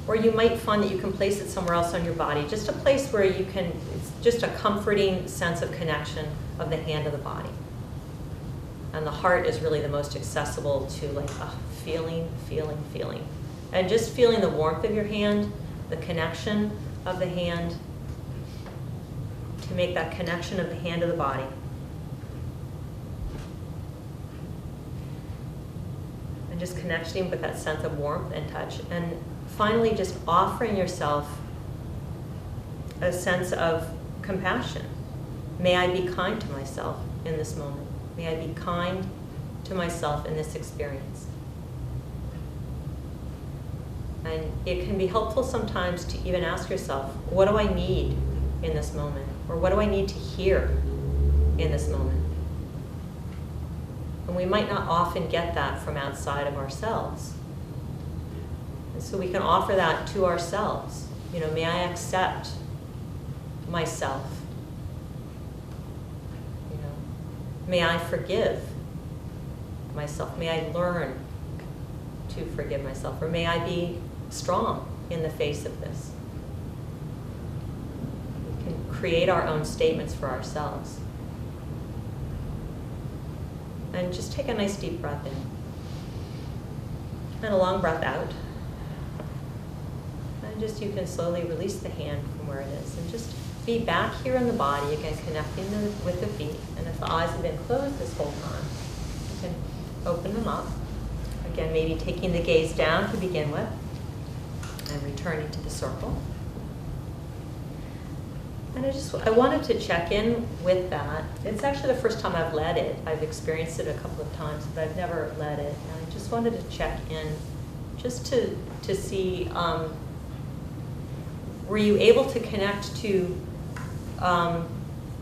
Or you might find that you can place it somewhere else on your body, just a place where you can, it's just a comforting sense of connection of the hand to the body. And the heart is really the most accessible to like feeling, feeling, feeling. And just feeling the warmth of your hand, the connection of the hand, to make that connection of the hand to the body. And just connecting with that sense of warmth and touch. And finally, just offering yourself a sense of compassion. May I be kind to myself in this moment. May I be kind to myself in this experience. And it can be helpful sometimes to even ask yourself, what do I need in this moment? Or what do I need to hear in this moment? And we might not often get that from outside of ourselves. And so we can offer that to ourselves. You know, may I accept myself? You know, may I forgive myself? May I learn to forgive myself? Or may I be strong in the face of this? We can create our own statements for ourselves. And just take a nice deep breath in. And a long breath out. And just you can slowly release the hand from where it is. And just be back here in the body, again connecting with the feet. And if the eyes have been closed this whole time, you can open them up. Again, maybe taking the gaze down to begin with. And returning to the circle. And I wanted to check in with that. It's actually the first time I've led it. I've experienced it a couple of times, but I've never led it. And I just wanted to check in just to see, were you able to connect to an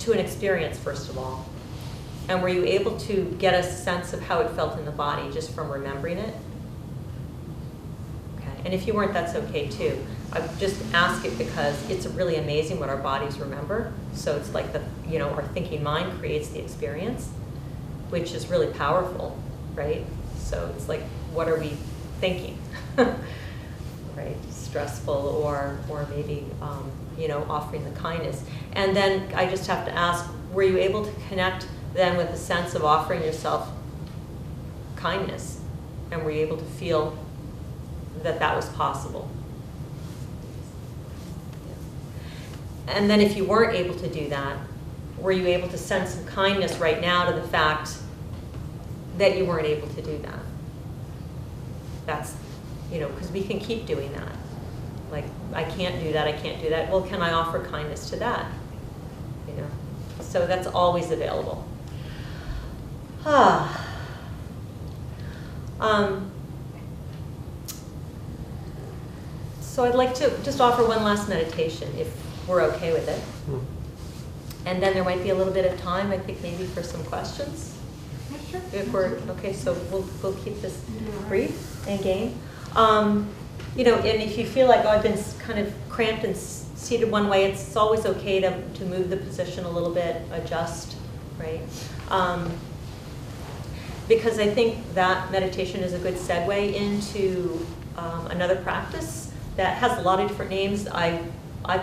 experience, first of all? And were you able to get a sense of how it felt in the body just from remembering it? Okay. And if you weren't, that's okay too. I just ask it because it's really amazing what our bodies remember. So it's like our thinking mind creates the experience, which is really powerful, right? So it's like, what are we thinking, right? Stressful or maybe, offering the kindness. And then I just have to ask, were you able to connect then with the sense of offering yourself kindness? And were you able to feel that that was possible? And then if you weren't able to do that, were you able to send some kindness right now to the fact that you weren't able to do that? That's, because we can keep doing that. Like, I can't do that, I can't do that. Well, can I offer kindness to that? So that's always available. So I'd like to just offer one last meditation, if we're okay with it. And then there might be a little bit of time, I think, maybe for some questions. Sure. If we're okay, so we'll keep this brief and game. And if you feel like, I've been kind of cramped and seated one way, it's always okay to move the position a little bit, adjust, right? Because I think that meditation is a good segue into another practice that has a lot of different names. I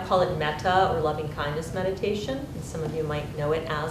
call it metta or loving kindness meditation, and some of you might know it as